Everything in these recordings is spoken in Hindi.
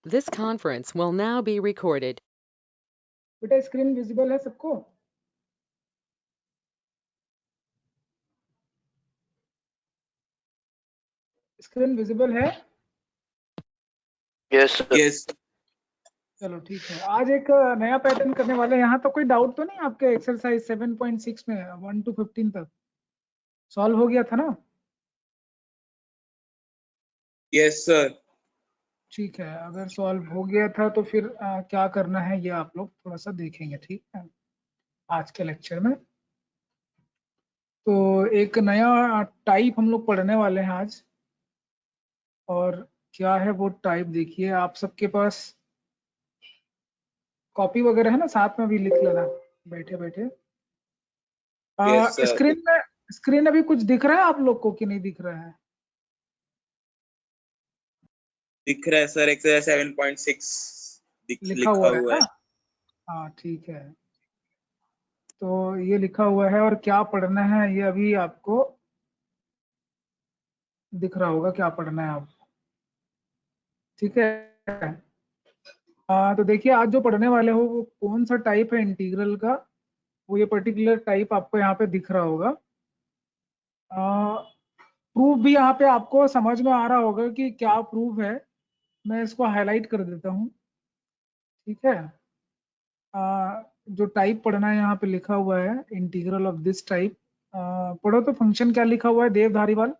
This conference will now be recorded. बेटा स्क्रीन विजिबल है सबको? स्क्रीन विजिबल है? Yes yes. चलो ठीक है। आज एक नया पैटर्न करने वाले हैं। यहाँ तो कोई डाउट तो नहीं आपके एक्सरसाइज 7.6 में 1 to 15 तक सॉल्व हो गया था ना? Yes sir. ठीक है, अगर सॉल्व हो गया था तो फिर क्या करना है ये आप लोग थोड़ा सा देखेंगे, ठीक है, आज के लेक्चर में। तो एक नया टाइप हम लोग पढ़ने वाले हैं आज, और क्या है वो टाइप देखिए। आप सबके पास कॉपी वगैरह है ना? साथ में भी लिख लेना बैठे बैठे। Yes sir. स्क्रीन अभी कुछ दिख रहा है आप लोग को कि नहीं दिख रहा है? दिख रहा है सर, एक्सरसाइज 7.6 लिखा हुआ है ना? हाँ ठीक है, तो ये लिखा हुआ है और क्या पढ़ना है ये अभी आपको दिख रहा होगा क्या पढ़ना है आपको, ठीक है। तो देखिए आज जो पढ़ने वाले हो वो कौन सा टाइप है इंटीग्रल का, वो ये पर्टिकुलर टाइप आपको यहाँ पे दिख रहा होगा। प्रूफ भी यहाँ पे आपको समझ में आ रहा होगा कि क्या प्रूफ है। मैं इसको हाईलाइट कर देता हूँ, ठीक है। जो टाइप पढ़ना है यहाँ पे लिखा हुआ है इंटीग्रल ऑफ दिस टाइप। पढ़ो तो फंक्शन क्या लिखा हुआ है Dev Dhariwal?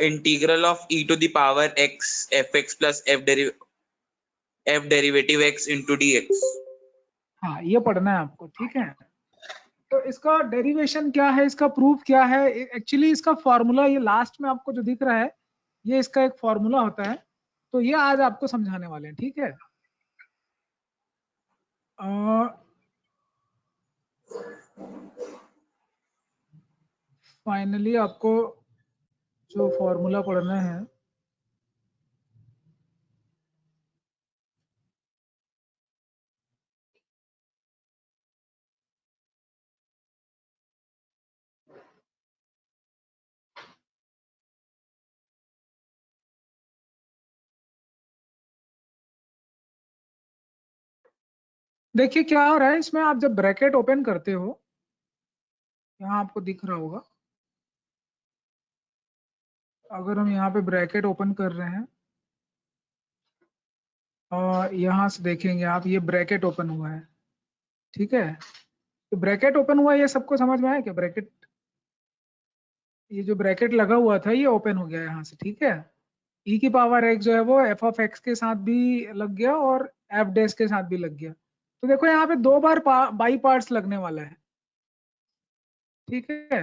Integral of e to the power x fx plus f derivative x into dx। हाँ ये पढ़ना है आपको, ठीक है। तो इसका डेरिवेशन क्या है, इसका प्रूफ क्या है? एक्चुअली इसका फॉर्मूला ये लास्ट में आपको जो दिख रहा है ये इसका एक फॉर्मूला होता है, तो ये आज आपको समझाने वाले हैं, ठीक है। फाइनली आपको जो फॉर्मूला पढ़ना है देखिए क्या हो रहा है इसमें। आप जब ब्रैकेट ओपन करते हो, यहाँ आपको दिख रहा होगा, अगर हम यहाँ पे ब्रैकेट ओपन कर रहे हैं और यहाँ से देखेंगे आप, ये ब्रैकेट ओपन हुआ है, ठीक है। तो ब्रैकेट ओपन हुआ, ये सबको समझ में आया क्या? ब्रैकेट, ये जो ब्रैकेट लगा हुआ था ये ओपन हो गया यहाँ से, ठीक है। e की पावर x जो है वो f ऑफ x के साथ भी लग गया और f डैश के साथ भी लग गया। तो देखो यहाँ पे दो बार बाई पार्ट्स लगने वाला है, ठीक है।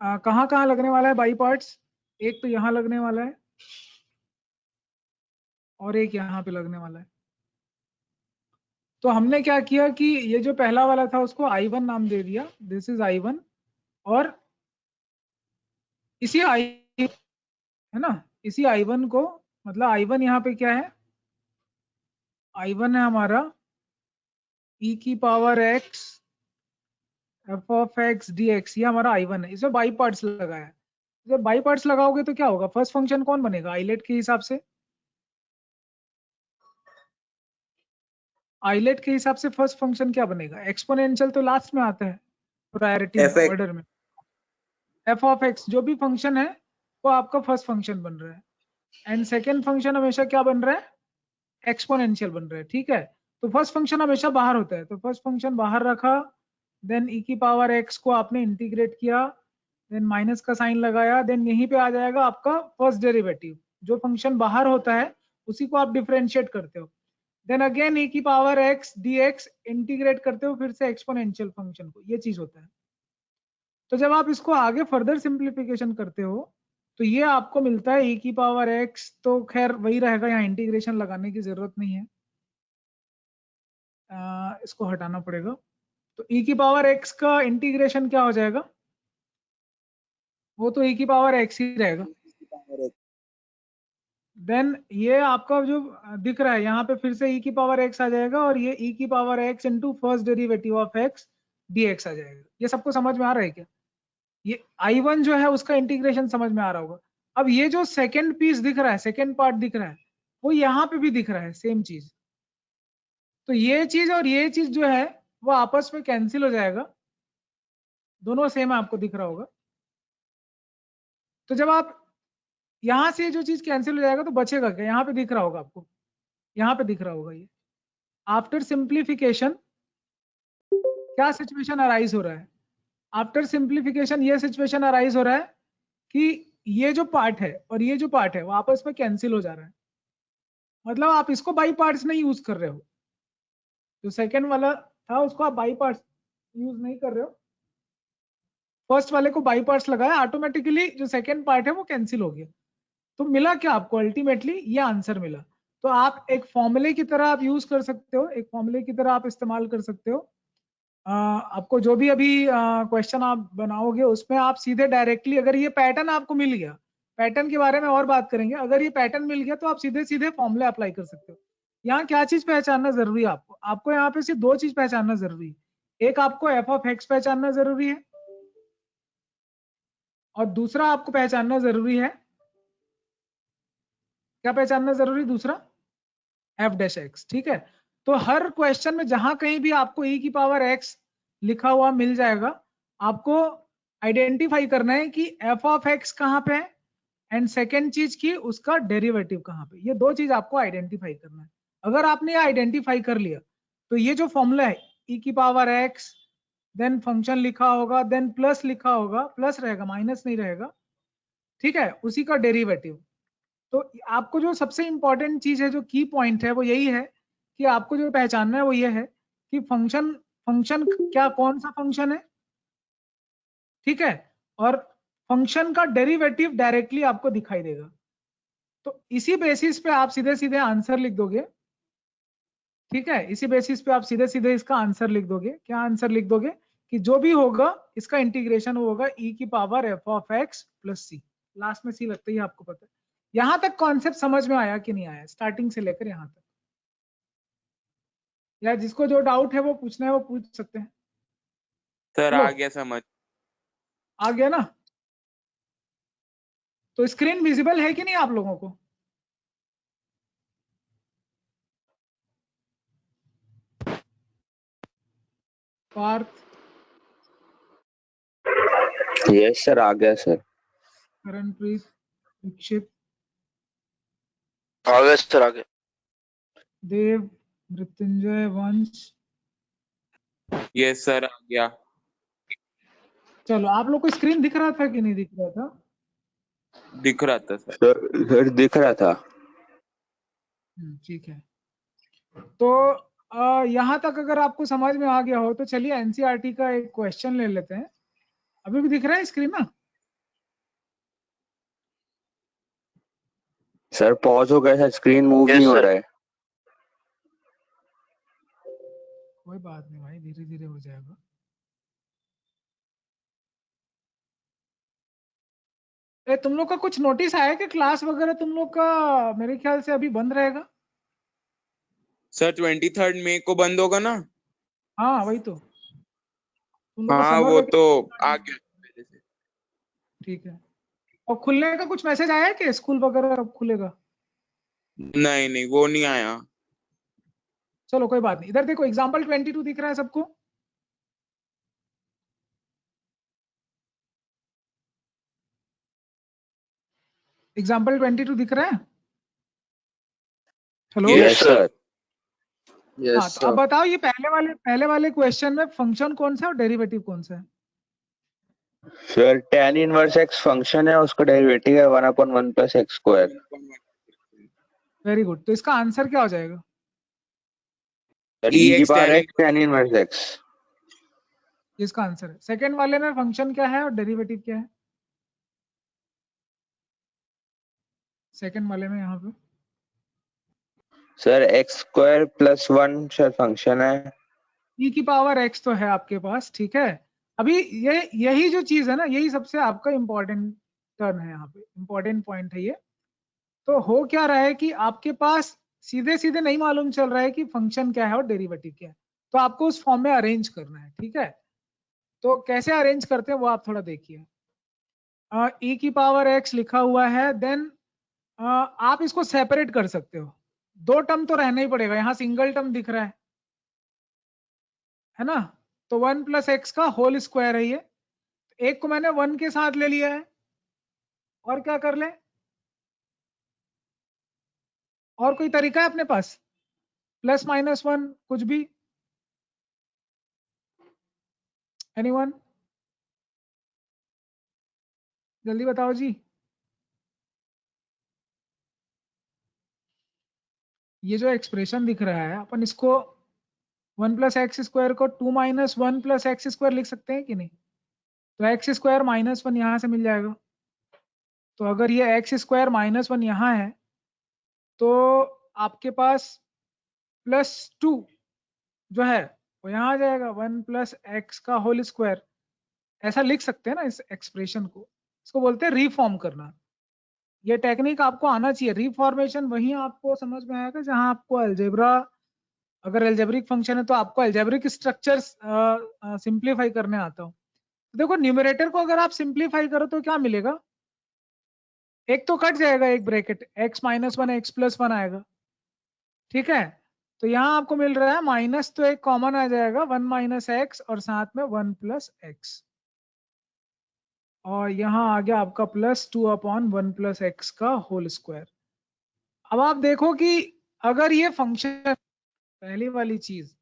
कहाँ कहाँ लगने वाला है बाई पार्ट्स? एक तो यहाँ लगने वाला है और एक यहाँ पे लगने वाला है। तो हमने क्या किया कि ये जो पहला वाला था उसको I1 नाम दे दिया, दिस इज I1। और इसी है ना, इसी I1 को, मतलब I1 यहाँ पे क्या है? I1 है हमारा e की power x f of x dx, ये हमारा I1 है। इसमें बाई पार्ट्स लगाया है। जब बाई पार्ट्स लगाओगे तो क्या होगा? फर्स्ट फंक्शन कौन बनेगा आइलेट के हिसाब से? आइलेट के हिसाब से फर्स्ट फंक्शन क्या बनेगा? एक्सपोनेंशियल तो लास्ट में आता है प्रायोरिटी ऑर्डर में। f ऑफ x जो भी फंक्शन है वो आपका फर्स्ट फंक्शन बन रहा है, एंड सेकेंड फंक्शन हमेशा क्या बन रहा है? एक्सपोनेंशियल बन रहा है, ठीक है। तो फर्स्ट फंक्शन हमेशा बाहर होता है, तो फर्स्ट फंक्शन बाहर रखा, देन e की पावर x को आपने इंटीग्रेट किया, देन माइनस का साइन लगाया, देन यहीं पे आ जाएगा आपका फर्स्ट डेरिवेटिव। जो फंक्शन बाहर होता है उसी को आप डिफरेंशिएट करते हो, देन अगेन e की पावर x dx इंटीग्रेट करते हो फिर से एक्सपोनेंशियल फंक्शन को। ये चीज होता है। तो जब आप इसको आगे फर्दर सिंप्लीफिकेशन करते हो तो ये आपको मिलता है e की पावर x, तो खैर वही रहेगा, यहाँ इंटीग्रेशन लगाने की जरूरत नहीं है, इसको हटाना पड़ेगा। तो e की पावर x का इंटीग्रेशन क्या हो जाएगा? वो तो e की पावर x ही रहेगा। देन ये आपका जो दिख रहा है यहाँ पे फिर से e की पावर x आ जाएगा, और ये e की power x into first derivative of x dx आ जाएगा। ये सबको समझ में आ रहा है क्या? ये I1 जो है उसका इंटीग्रेशन समझ में आ रहा होगा। अब ये जो सेकंड पीस दिख रहा है, सेकंड पार्ट दिख रहा है, वो यहाँ पे भी दिख रहा है, सेम चीज। तो ये चीज और ये चीज जो है वो आपस में कैंसिल हो जाएगा, दोनों सेम आपको दिख रहा होगा। तो जब आप यहां से जो चीज कैंसिल हो जाएगा तो बचेगा क्या? यहाँ पे दिख रहा होगा आपको, यहाँ पे दिख रहा होगा ये। आफ्टर सिंप्लीफिकेशन क्या सिचुएशन अराइज हो रहा है? आफ्टर सिंप्लीफिकेशन ये सिचुएशन अराइज हो रहा है कि ये जो पार्ट है और ये जो पार्ट है वो आपस में कैंसिल हो जा रहा है। मतलब आप इसको बाई पार्ट्स नहीं यूज कर रहे हो, जो सेकंड वाला था उसको आप बाई पार्ट्स यूज नहीं कर रहे हो, फर्स्ट वाले को बाई पार्ट्स लगाया, ऑटोमेटिकली जो सेकंड पार्ट है वो कैंसिल हो गया। तो मिला क्या आपको? अल्टीमेटली ये आंसर मिला। तो आप एक फॉर्मूले की तरह आप यूज कर सकते हो, एक फॉर्मूले की तरह आप इस्तेमाल कर सकते हो। आपको जो भी अभी क्वेश्चन आप बनाओगे उसमें आप सीधे डायरेक्टली, अगर ये पैटर्न आपको मिल गया, पैटर्न के बारे में और बात करेंगे, अगर ये पैटर्न मिल गया तो आप सीधे सीधे फॉर्मूले अप्लाई कर सकते हो। यहाँ क्या चीज पहचानना जरूरी है आपको? आपको यहाँ पे सिर्फ दो चीज पहचानना जरूरी है। एक आपको एफ ऑफ एक्स पहचानना जरूरी है और दूसरा आपको पहचानना जरूरी है, क्या पहचानना जरूरी? दूसरा एफ डैश एक्स। ठीक है, तो हर क्वेश्चन में जहां कहीं भी आपको e की पावर x लिखा हुआ मिल जाएगा, आपको आइडेंटिफाई करना है कि एफ ऑफ एक्स कहाँ पे है एंड सेकेंड चीज की उसका डेरिवेटिव कहाँ पे। ये दो चीज आपको आइडेंटिफाई करना है। अगर आपने ये आइडेंटिफाई कर लिया तो ये जो फॉर्मूला है e की पावर x, देन फंक्शन लिखा होगा, देन प्लस लिखा होगा, प्लस रहेगा माइनस नहीं रहेगा, ठीक है, उसी का डेरिवेटिव। तो आपको जो सबसे इंपॉर्टेंट चीज है, जो की पॉइंट है, वो यही है कि आपको जो पहचानना है वो ये है कि फंक्शन फंक्शन क्या, कौन सा फंक्शन है, ठीक है, और फंक्शन का डेरिवेटिव डायरेक्टली आपको दिखाई देगा। तो इसी बेसिस पे आप सीधे सीधे आंसर लिख दोगे, ठीक है, इसी बेसिस पे आप सीधे सीधे इसका आंसर लिख दोगे। क्या आंसर लिख दोगे? कि जो भी होगा इसका इंटीग्रेशन होगा e की power f of x plus c, last में सी लगता ही आपको पता है। यहां तक कॉन्सेप्ट समझ में आया कि नहीं आया, स्टार्टिंग से लेकर यहां तक? या जिसको जो डाउट है वो पूछना है वो पूछ सकते हैं। सर हेलो, आ गया समझ। आ गया ना? तो स्क्रीन विजिबल है कि नहीं आप लोगों को? पार्थ, यस सर, आ गया सर। करणप्रीत, दीक्षित, आ गया सर, आ गया। देव, मृत्युंजय, वंश। यस सर आ गया। चलो, आप लोग को स्क्रीन दिख रहा था कि नहीं दिख रहा था? दिख रहा था सर। सर दिख रहा था। ठीक है। तो यहाँ तक अगर आपको समझ में आ गया हो तो चलिए एनसीईआरटी का एक क्वेश्चन ले लेते हैं। अभी भी दिख रहा है स्क्रीन ना? सर पॉज हो गया सर, स्क्रीन मूव नहीं हो रहा है। कोई बात नहीं भाई, धीरे धीरे हो जाएगा। तुम लोग का कुछ नोटिस आया कि क्लास वगैरह तुम लोग का मेरे ख्याल से अभी बंद रहेगा? सर 23 मई को बंद होगा ना? हाँ वही तो, तुम लोग का हाँ समर वो तो वेकेशन। आ गया पहले से। ठीक है, और खुलने का कुछ मैसेज आया है कि स्कूल वगैरह कब खुलेगा? नहीं नहीं वो नहीं आया। चलो कोई बात नहीं, इधर देखो एग्जाम्पल 22 दिख रहा है सबको? एग्जाम्पल 22 दिख रहा है? Hello, yes sir. हाँ, यस तो अब सर। बताओ ये पहले वाले क्वेश्चन में फंक्शन कौन सा है और डेरिवेटिव कौन सा है? Sir tan inverse x function है, उसका डेरिवेटिव है 1/1 plus x square. Very good, तो इसका आंसर क्या हो जाएगा? e की power x tan inverse x। इसका आंसर है। सेकेंड वाले में फंक्शन क्या है और डेरिवेटिव क्या है? सेकेंड वाले में यहाँ पे sir x square plus 1 sir function है। e की पावर x तो है आपके पास, ठीक है। अभी यही जो चीज है ना, यही सबसे आपका इंपॉर्टेंट टर्न है, यहाँ पे इंपॉर्टेंट पॉइंट है ये। तो हो क्या रहा है कि आपके पास सीधे सीधे नहीं मालूम चल रहा है कि फंक्शन क्या है और डेरिवेटिव क्या है, तो आपको उस फॉर्म में अरेंज करना है, ठीक है। तो कैसे अरेंज करते हैं वो आप थोड़ा देखिए। e की पावर x लिखा हुआ है, देन आप इसको सेपरेट कर सकते हो, दो टर्म तो रहना ही पड़ेगा, यहाँ सिंगल टर्म दिख रहा है ना, तो 1 प्लस एक्स का होल स्क्वायर है ये, एक को मैंने 1 के साथ ले लिया है, और क्या कर ले, और कोई तरीका है अपने पास, प्लस माइनस 1 कुछ भी, एनीवन, जल्दी बताओ जी। ये जो एक्सप्रेशन दिख रहा है, अपन इसको 1 प्लस एक्स स्क्वायर को 2 माइनस 1 प्लस एक्स स्क्वायर लिख सकते हैं कि नहीं, तो एक्स स्क्वायर माइनस 1 यहाँ से मिल जाएगा, तो अगर ये एक्स स्क्वायर माइनस 1 यहाँ है, तो आपके पास प्लस 2 जो है वो यहाँ आ जाएगा, 1 प्लस एक्स का होल स्क्वायर, ऐसा लिख सकते हैं ना इस एक्सप्रेशन को, इसको बोलते हैं रीफॉर्म करना। ये टेक्निक आपको आना चाहिए, रीफॉर्मेशन वहीं आपको समझ में आएगा जहां आपको अलजेब्रा, अगर एल्जेब्रिक फंक्शन है तो आपको एल्जेब्रिक स्ट्रक्चर्स सिंप्लीफाई करने आता हो। तो देखो न्यूमरेटर को अगर आप सिंप्लीफाई करो तो क्या मिलेगा, एक तो कट जाएगा, एक bracket x minus 1 x plus 1 आएगा, ठीक है, तो यहाँ आपको मिल रहा है माइनस, तो एक कॉमन आ जाएगा 1 माइनस एक्स और साथ में 1 प्लस एक्स, और यहाँ आ गया आपका प्लस 2 अपॉन 1 प्लस एक्स का होल स्क्वायर। अब आप देखो कि अगर ये फंक्शन, पहली वाली चीज,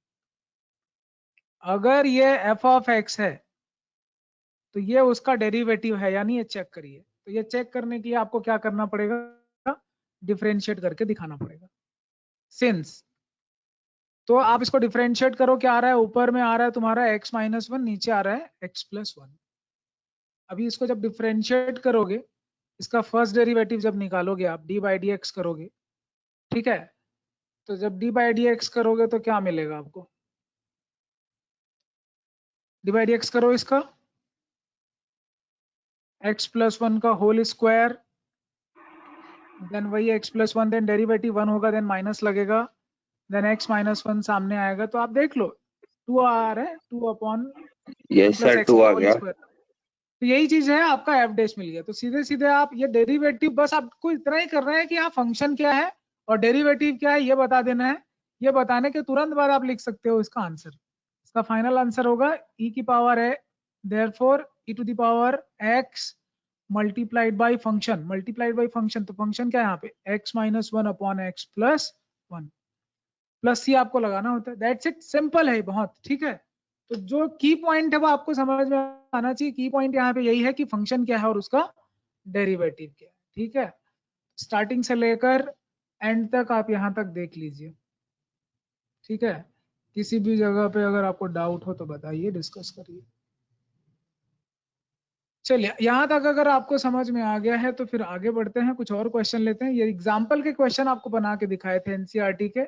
अगर ये f ऑफ x है तो ये उसका डेरिवेटिव है, यानी ये चेक करिए, तो ये चेक करने के लिए आपको क्या करना पड़ेगा, डिफरेंशिएट करके दिखाना पड़ेगा, सिंस, तो आप इसको डिफरेंशिएट करो, क्या आ रहा है, ऊपर में आ रहा है तुम्हारा x माइनस 1, नीचे आ रहा है x प्लस 1। अभी इसको जब डिफरेंशिएट करोगे, इसका फर्स्ट डेरिवेटिव जब निकालोगे आप, डी बाई डी एक्स करोगे, ठीक है, तो जब डी बाई डी एक्स करोगे तो क्या मिलेगा आपको, डी बाई डी एक्स करो इसका, x प्लस 1 का होल स्क्वायर, देन वही x प्लस 1, देन डेरिवेटिव 1 होगा, देन माइनस लगेगा, देन x माइनस 1 सामने आएगा, तो आप देख लो 2 आ रहा है, 2 upon yes plus sir, x 2 का आ होल गया। स्क्वायर, तो यही चीज है, आपका एफ डैश मिल गया। तो सीधे सीधे आप ये डेरिवेटिव, बस आपको इतना ही करना है कि आप फंक्शन क्या है और डेरिवेटिव क्या है ये बता देना है, ये बताने के तुरंत बाद आप लिख सकते हो इसका आंसर, इसका फाइनल आंसर होगा e की पावर है, therefore e to the power x multiplied by function, multiplied by function, तो फंक्शन क्या है यहाँ पे, x minus 1 upon x plus 1, plus C आपको लगाना होता है, दैट्स इट, सिंपल है बहुत, ठीक है। तो जो की पॉइंट है वो आपको समझ में आना चाहिए, की पॉइंट यहाँ पे यही है कि फंक्शन क्या है और उसका डेरिवेटिव क्या है, ठीक है, स्टार्टिंग से लेकर एंड तक आप यहाँ तक देख लीजिए, ठीक है, किसी भी जगह पे अगर आपको डाउट हो तो बताइए, डिस्कस करिए। चलिए यहाँ तक अगर आपको समझ में आ गया है तो फिर आगे बढ़ते हैं, कुछ और क्वेश्चन लेते हैं। ये एग्जाम्पल के क्वेश्चन आपको बना के दिखाए थे एनसीईआरटी के,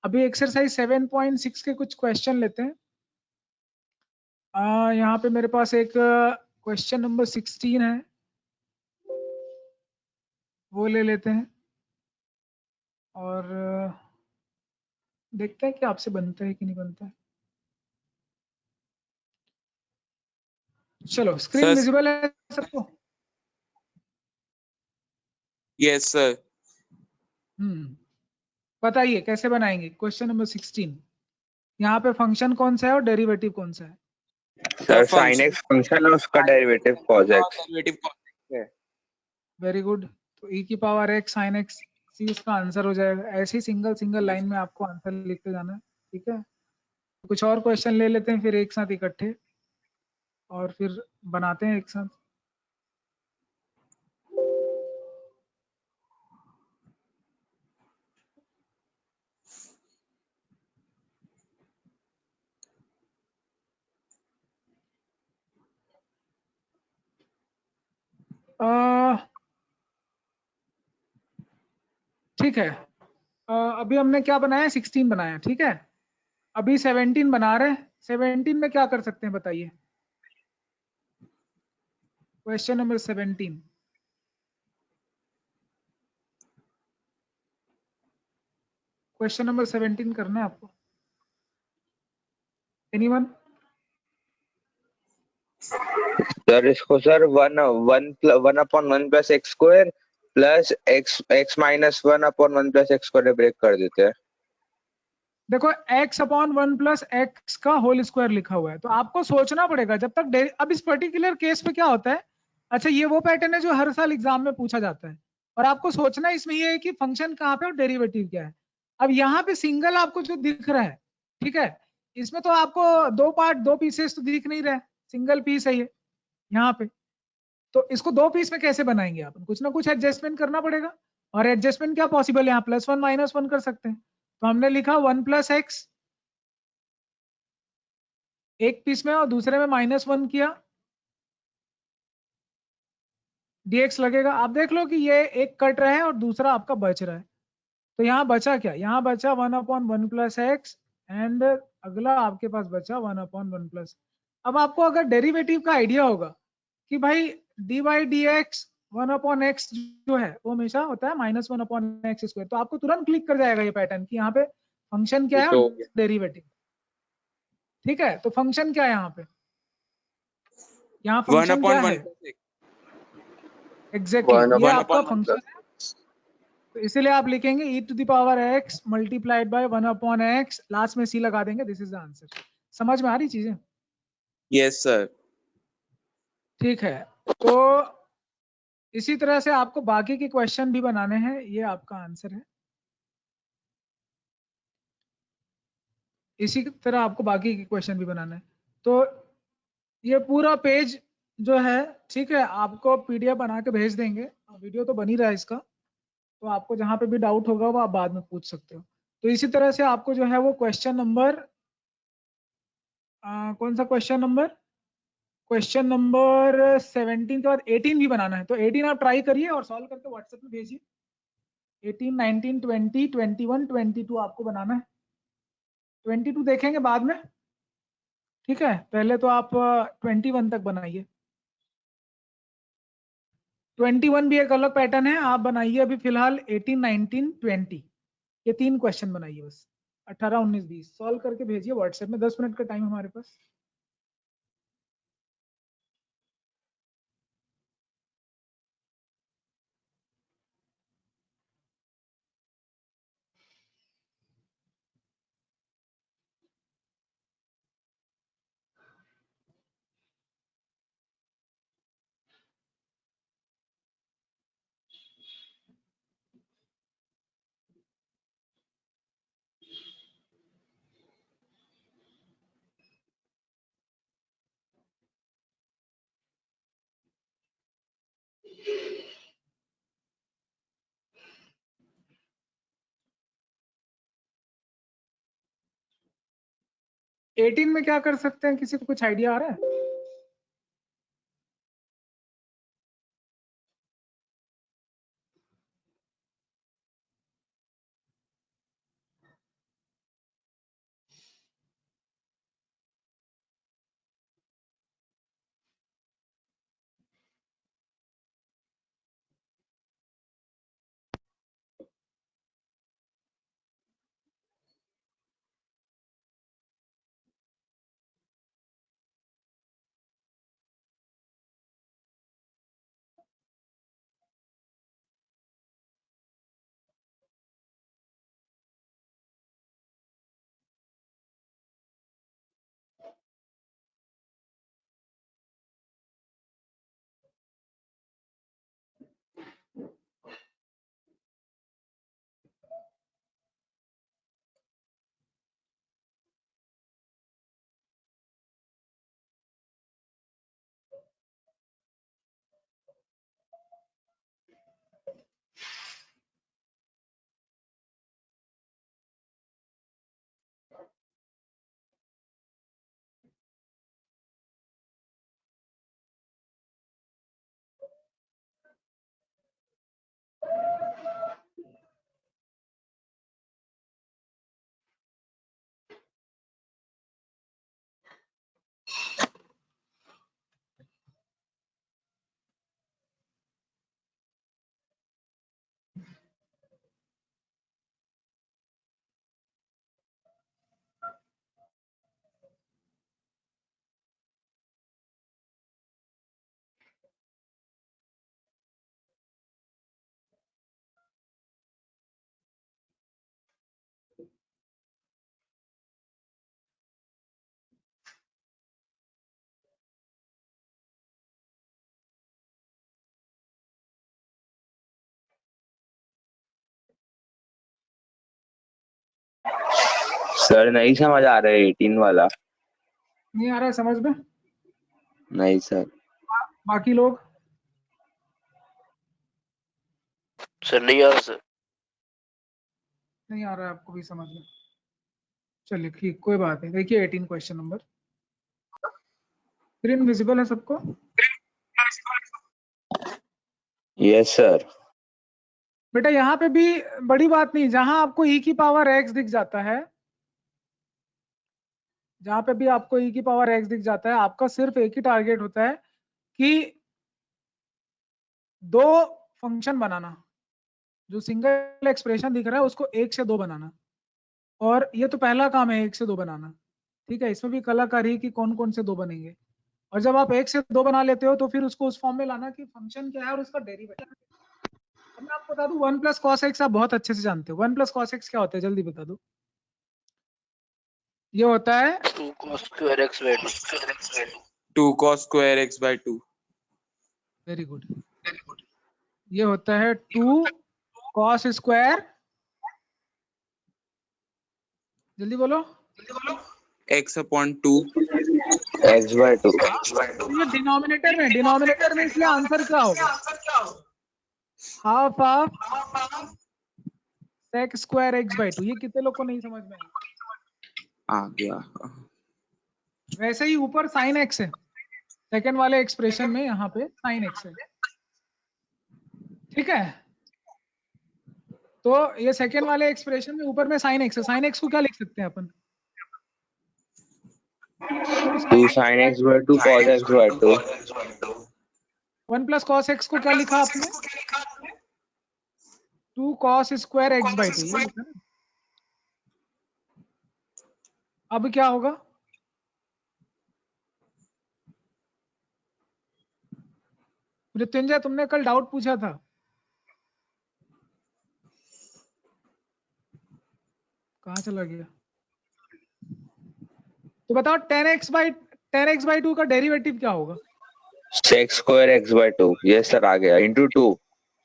अभी एक्सरसाइज 7.6 के कुछ क्वेश्चन लेते हैं। यहाँ पे मेरे पास एक क्वेश्चन नंबर 16 है, वो ले लेते हैं और देखते हैं कि आपसे बनता है कि नहीं बनता है। चलो स्क्रीन Sir, विजिबल है सबको? yes sir. बताइए कैसे बनाएंगे क्वेश्चन नंबर 16। यहाँ पे फंक्शन कौन सा है और डेरिवेटिव कौन सा है? सर साइन एक्स फंक्शन है, उसका डेरिवेटिव cos x। डेरिवेटिव है। वेरी गुड, तो e की पावर x sin x, सी इसका आंसर हो जाएगा। ऐसे ही सिंगल सिंगल लाइन में आपको आंसर लिखते जाना है, ठीक है। कुछ और क्वेश्चन ले लेते हैं फिर एक साथ इकट्ठे, और फिर बनाते हैं एक साथ। ठीक है, अभी हमने क्या बनाया, 16 बनाया, ठीक है। अभी 17 बना रहे हैं, 17 में क्या कर सकते हैं बताइए, क्वेश्चन नंबर 17। क्वेश्चन नंबर 17 करना है आपको, एनीवन? सर इसको sir one upon one plus x square plus x minus one upon one plus x square break कर देते हैं। देखो x upon one plus x का होल स्क्वायर लिखा हुआ है, तो आपको सोचना पड़ेगा जब तक अब इस पर्टिकुलर केस पे क्या होता है। अच्छा, ये वो पैटर्न है जो हर साल एग्जाम में पूछा जाता है, और आपको सोचना इसमें ये है कि फंक्शन कहाँ पे और डेरिवेटिव क्या है। अब यहाँ पे सिंगल आपको जो दिख रहा है, ठीक है, इसमें तो आपको दो पार्ट दो पीसेस तो दिख नहीं रहे, सिंगल पीस है ये यहाँ पे। तो इसको दो पीस में कैसे बनाएंगे आप, कुछ ना कुछ एडजस्टमेंट करना पड़ेगा। और एडजस्टमेंट क्या पॉसिबल है, यहाँ प्लस वन माइनस वन कर सकते हैं। तो हमने लिखा वन प्लस एक्स एक पीस में और दूसरे में माइनस वन किया, dx लगेगा। आप देख लो कि ये एक कट रहा है और दूसरा आपका बच रहा है। तो यहाँ बचा क्या, यहाँ बचा one upon one plus x, and अगला आपके पास बचा वन अपॉन वन प्लस। अब आपको अगर डेरिवेटिव का आइडिया होगा कि भाई D by D x one upon x जो है वो हमेशा होता है minus one upon x square, तो आपको तुरंत क्लिक कर जाएगा ये पैटर्न कि यहाँ पे फंक्शन क्या है तो और डेरिवेटिव। ठीक है, तो फंक्शन क्या है यहाँ पे, यहाँ वन फंक्शन अपॉन क्या वन है, प्लस एक्स, एग्जैक्टली वन ये वन आपका अपॉन वन फंक्शन प्लस। है। तो इसीलिए आप लिखेंगे e to the power x multiplied by one upon x, last में c लगा देंगे, दिस इज द आंसर। समझ में आ रही चीजें? Yes sir. ठीक है, तो इसी तरह से आपको बाकी के क्वेश्चन भी बनाने हैं, ये आपका आंसर है। इसी तरह आपको बाकी के क्वेश्चन भी बनाना है। तो ये पूरा पेज जो है, ठीक है, आपको पीडीएफ बना के भेज देंगे, वीडियो तो बन ही रहा है इसका, तो आपको जहां पे भी डाउट होगा वो आप बाद में पूछ सकते हो। तो इसी तरह से आपको जो है वो क्वेश्चन नंबर कौन सा क्वेश्चन नंबर 17 के बाद 18 भी बनाना है। तो 18 आप ट्राई करिए और सॉल्व करके व्हाट्सएप में भेजिए। 18, 19, 20, 21, 22 आपको बनाना है। 22 देखेंगे बाद में, ठीक है, पहले तो आप 21 तक बनाइए। 21 भी एक अलग पैटर्न है, आप बनाइए अभी फिलहाल 18, 19, 20, ये तीन क्वेश्चन बनाइए बस। 18, 19, 20 सॉल्व करके भेजिए व्हाट्सएप में, 10 मिनट का टाइम हमारे पास। एटीन में क्या कर सकते हैं, किसी को कुछ आइडिया आ रहा है? सर नहीं समझ आ रहा है 18 वाला। नहीं आ रहा है समझ में? नहीं सर। बाकी लोग? सर नहीं आ रहा सर। नहीं आ रहा है आपको भी समझ में? चलिए ठीक, कोई बात नहीं। देखिए 18 क्वेश्चन नंबर। स्क्रीन विजिबल है सबको? Yes sir. बेटा यहाँ पे भी बड़ी बात नहीं, जहां आपको e की पावर x दिख जाता है, जहां पे भी आपको e की पावर x दिख जाता है, आपका सिर्फ एक ही टारगेट होता है कि दो फंक्शन बनाना। जो सिंगल एक्सप्रेशन दिख रहा है उसको 1 से 2 बनाना, और ये तो पहला काम है 1 से 2 बनाना। ठीक है, इसमें भी कलाकारी है कि कौन कौन से 2 बनेंगे। और जब आप 1 से 2 बना लेते हो तो फिर उसको उस फॉर्म में लाना कि फंक्शन क्या है और उसका डेरिवेटिव। अब मैं आपको बता दूं 1 + cos x आप बहुत अच्छे से जानते हो। 1 + cos x क्या होता है, जल्दी बता दो। ये होता है 2 cos square x by 2। 2 cos square x by 2। Very good. ये होता है 2 cos स्क्वायर, जल्दी बोलो, x upon 2। x/2। ये डिनोमिनेटर में इसलिए आंसर क्या होगा? Half of sec square x/2। ये कितने लोग को नहीं समझ में आया? आ गया। वैसे ही ऊपर sin x है, सेकंड वाले एक्सप्रेशन में यहाँ पे sin x है। ठीक है, तो ये सेकंड वाले एक्सप्रेशन में ऊपर में sin x है। sin x को क्या लिख सकते हैं अपन? 2 sin x/2 cos x/2। 1 + cos x को क्या लिखा आपने? 2 cos स्क्वायर x/2, ये लिखा ना। अब क्या होगा? मृत्युंजय तुमने कल डाउट पूछा था, कहाँ चला गया? तो बताओ 10x/2 का डेरिवेटिव क्या होगा? sec square x/2। Yes sir आ गया। into 2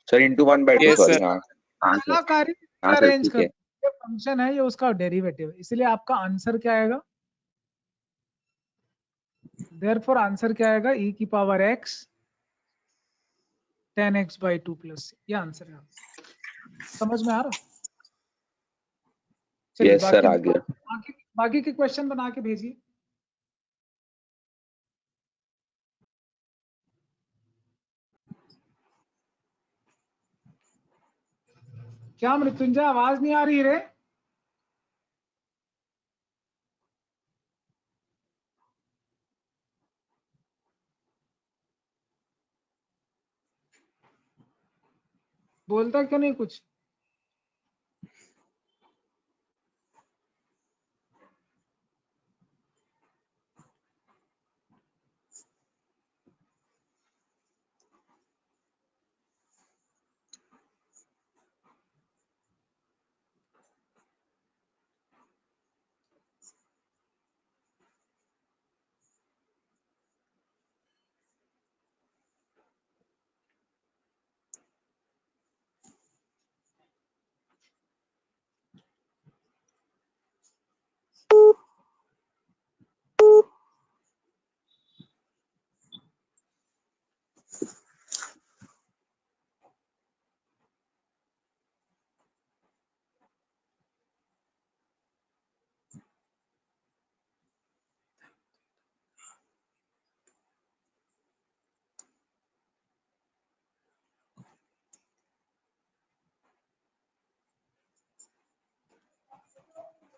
sir into 1/2 Yes, sorry. sir. हाँ हाँ सर। कलाकारी हाँ सर अरेंज ठीक कर, है। ये फंक्शन है, ये उसका डेरिवेटिव है, इसलिए आपका आंसर क्या आएगा? देयरफॉर आंसर क्या आएगा? e की पावर x 10x/2 प्लस, ये आंसर है। समझ में आ रहा? चलिए यस सर आ गया। बाकी के क्वेश्चन बना के भेजिए। क्या मृत्युंजय आवाज नहीं आ रही रे? बोलता क्यों नहीं कुछ?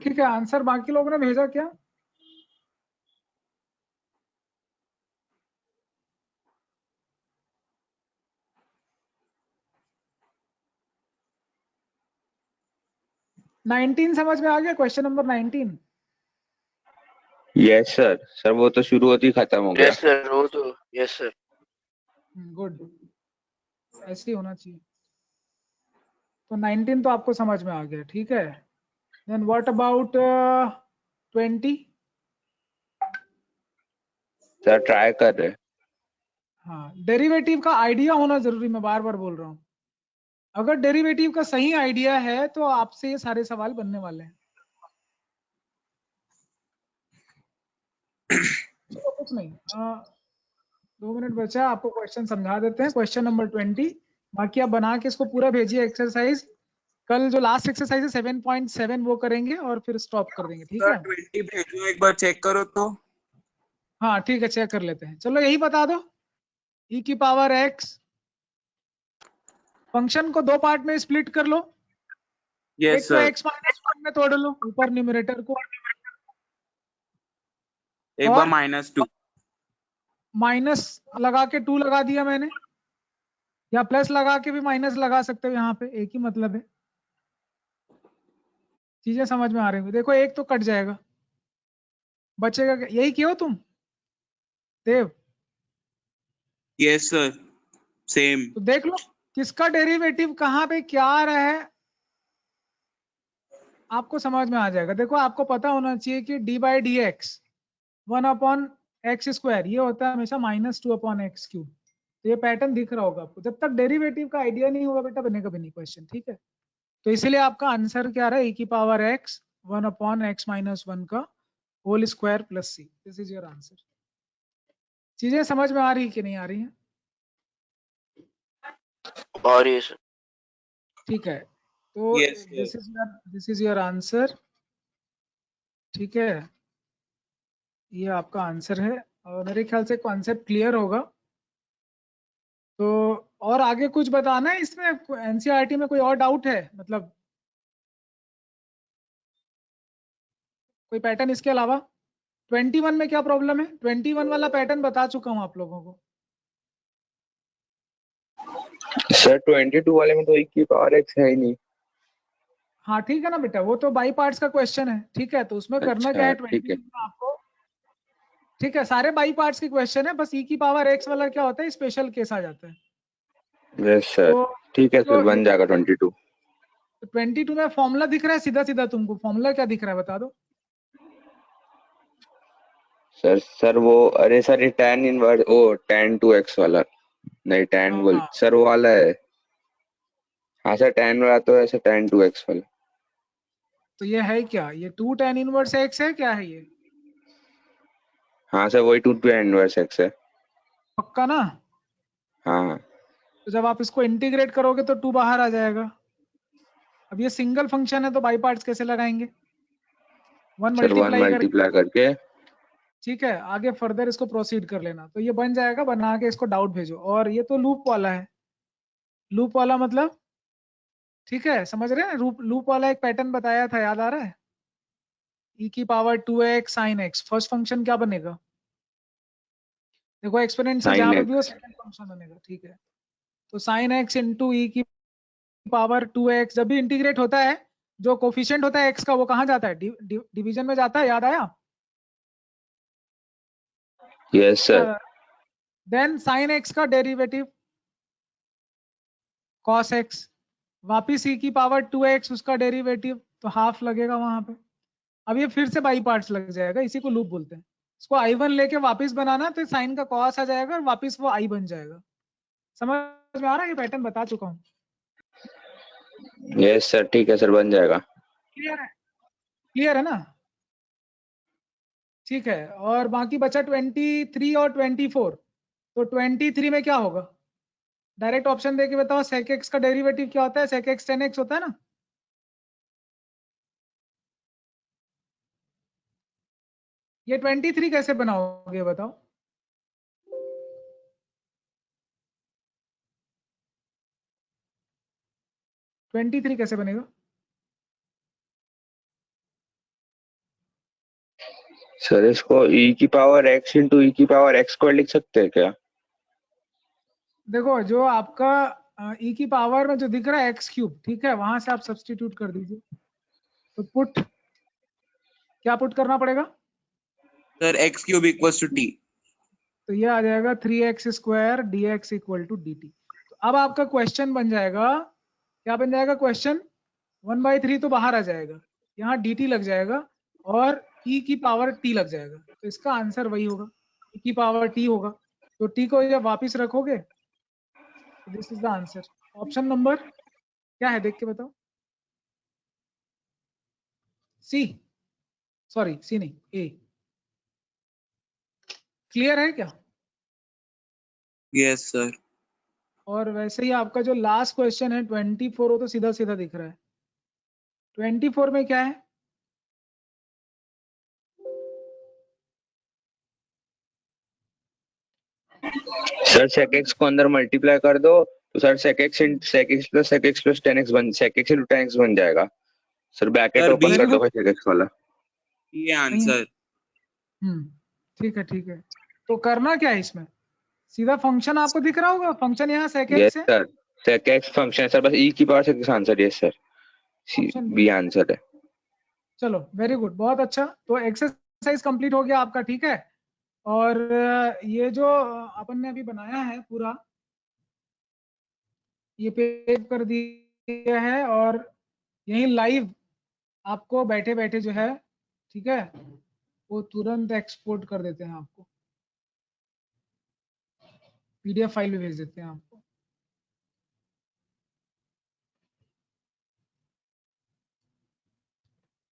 ठीक है, आंसर बाकी लोगों ने भेजा क्या? नाइनटीन समझ में आ गया? Question number 19। Yes sir. Sir वो तो शुरू होती ही खत्म हो गया। यस सर वो तो यस सर। गुड, ऐसे ही होना चाहिए। तो 19 तो आपको समझ में आ गया, ठीक है। Then what about 20? Sir try कर रहे। हाँ, डेरिवेटिव का आइडिया होना जरूरी, मैं बार बार बोल रहा हूँ। अगर डेरिवेटिव का सही आइडिया है तो आपसे ये सारे सवाल बनने वाले हैं। चलो कुछ नहीं, 2 मिनट बचा है, आपको क्वेश्चन समझा देते हैं। क्वेश्चन नंबर 20, बाकी आप बना के इसको पूरा भेजिए एक्सरसाइज। कल जो लास्ट एक्सरसाइज है 7.7 वो करेंगे और फिर स्टॉप कर देंगे, ठीक है? 20 भेजो, एक बार चेक करो तो। हाँ ठीक है, चेक कर लेते हैं। चलो यही बता दो, e की पावर x फंक्शन को 2 पार्ट में स्प्लिट कर लो। एक यस तो सर, x माइनस 1 में तोड़ लो ऊपर न्यूमरेटर को, एक और बार -2। माइनस लगा के 2 लगा दिया मैंने, या प्लस लगा के भी माइनस लगा सकते हो, यहाँ पे एक ही मतलब है। चीजें समझ में आ रही होंगी। देखो एक तो कट जाएगा, बचेगा क्या? यही किया हो तुम देव? Yes sir, same. तो देख लो किसका डेरिवेटिव कहाँ पे क्या आ रहा है, आपको समझ में आ जाएगा। देखो आपको पता होना चाहिए कि D by D x 1/x², ये होता है हमेशा -2/x³। तो ये पैटर्न दिख रहा होगा आपको। जब तक डेरिवेटिव का आइडिया नहीं होगा बेटा, बनेगा भी नहीं क्वेश्चन, ठीक है? तो इसलिए आपका आंसर क्या रहा है, e की पावर x 1/x-1 का whole square plus c। This is your answer. चीजें समझ में आ रही कि नहीं आ रही हैं? आ रही है सर। ठीक है, तो Yes, this is your answer, ठीक है? ये आपका आंसर है, और मेरे ख्याल से कॉन्सेप्ट क्लियर होगा। तो और आगे कुछ बताना है इसमें? एनसीईआरटी में कोई और डाउट है, मतलब कोई पैटर्न इसके अलावा? 21 में क्या प्रॉब्लम है? 21 वाला पैटर्न बता चुका हूँ आप लोगों को। सर 22 वाले में तो e की पावर x है ही नहीं। हाँ ठीक है ना बेटा, वो तो बाई पार्ट्स का क्वेश्चन है, ठीक है? तो उसमें करना क्या अच्छा है ठीक 21 है। में आपको, ठीक है? सारे बाई पार्ट्स के क्वेश्चन है, बस e की पावर x वाला क्या होता है, स्पेशल केस आ जाता है। यस सर, तो ठीक है तो सर, बन जाएगा 22। 22 में फॉर्मूला दिख रहा है सीधा सीधा तुमको? फॉर्मूला क्या दिख रहा है बता दो? सर वो, अरे सर ये tan इनवर्स, ओ tan 2x वाला, नहीं tan बोल हाँ सर वो वाला है। हाँ सर tan वाला तो है सर, tan 2x वाला। तो ये है क्या, ये 2 tan इनवर्स x है, क्या है ये? हाँ सर वही 2 tan इनवर्स x है। पक्का ना? हाँ तो जब आप इसको इंटीग्रेट करोगे तो 2 बाहर आ जाएगा। अब ये सिंगल फंक्शन है तो बाई पार्ट्स कैसे लगाएंगे? 1 सर 1 मल्टीप्लाई कर, मल्टीप्लाई करके। ठीक है? आगे फर्दर इसको प्रोसीड कर लेना, तो ये बन जाएगा। बना के इसको डाउट भेजो। और ये तो लूप वाला है, लूप वाला मतलब, ठीक है? समझ रहे हैं? लूप वाला एक पैटर्न बताया था, याद आ रहा है? e की पावर 2x sin x, first function क्या बनेगा? देखो एक्सपोनेंशियल sin जहां पे भी हो x। सेकंड फंक्शन बनेगा, ठीक है? तो sin x इंटू ई की पावर 2x, जब भी इंटीग्रेट होता है जो कोफिशिएंट होता है x का, वो कहाँ जाता है? डिवीजन में जाता है, याद आया? Yes sir. Then sin x का डेरिवेटिव cos x, वापिस e की पावर 2x उसका डेरिवेटिव, तो हाफ लगेगा वहां पे। अब ये फिर से बाई पार्ट्स लग जाएगा, इसी को लूप बोलते हैं। इसको i1 लेके वापस बनाना, तो साइन का cos आ जाएगा और वापस वो i बन जाएगा। समझ में आ रहा है? ये पैटर्न बता चुका हूँ। यस सर, ठीक है सर, बन जाएगा। क्लियर है? क्लियर है ना? ठीक है, और बाकी बचा 23 और 24। तो 23 में क्या होगा? डायरेक्ट ऑप्शन देके बताओ, sec x का डेरिवेटिव क्या होता है? sec x tan x होता है ना? ये 23 कैसे बनाओगे बताओ? ट्वेंटी थ्री कैसे बनेगा? सर इसको e की पावर x इंटू e की पावर x स्क्वायर लिख सकते हैं क्या? देखो जो आपका e की पावर में जो दिख रहा है x³, ठीक है? वहां से आप सब्सटीट्यूट कर दीजिए। तो पुट, क्या पुट करना पड़ेगा? Sir x³ = t। तो ये आ जाएगा 3x² dx equal to dt। तो अब आपका क्वेश्चन बन जाएगा, क्या बन जाएगा क्वेश्चन? 1/3 तो बाहर आ जाएगा, यहाँ dt लग जाएगा, और e की पावर t लग जाएगा। तो इसका आंसर वही होगा, e की पावर t होगा। तो t को जब वापिस रखोगे, this is the answer. Option number क्या है देख के बताओ? सी, सॉरी सी नहीं, ए। क्लियर है क्या? Yes, sir. और वैसे ही आपका जो लास्ट क्वेश्चन है 24 वो तो सीधा सीधा दिख रहा है। 24 में क्या है? सर sec x को अंदर मल्टीप्लाई कर दो तो sir sec x plus tan x बन जाएगा। Sir bracket Sir, open B- कर दो भाई sec x वाला। ये आंसर। ठीक है। तो करना क्या है इसमें? सीधा फंक्शन आपको दिख रहा होगा, फंक्शन यहाँ sec x यस है, sir, sec x function sir, बस e की पावर sec x answer. Yes sir, option B answer है। चलो वेरी गुड, बहुत अच्छा। तो एक्सरसाइज कंप्लीट हो गया आपका, ठीक है। और ये जो अपन ने अभी बनाया है पूरा, ये पेज कर दिया है और यही लाइव आपको बैठे बैठे जो है, ठीक है, वो तुरंत एक्सपोर्ट कर देते हैं, आपको पीडीएफ फाइल में भेज देते हैं आपको।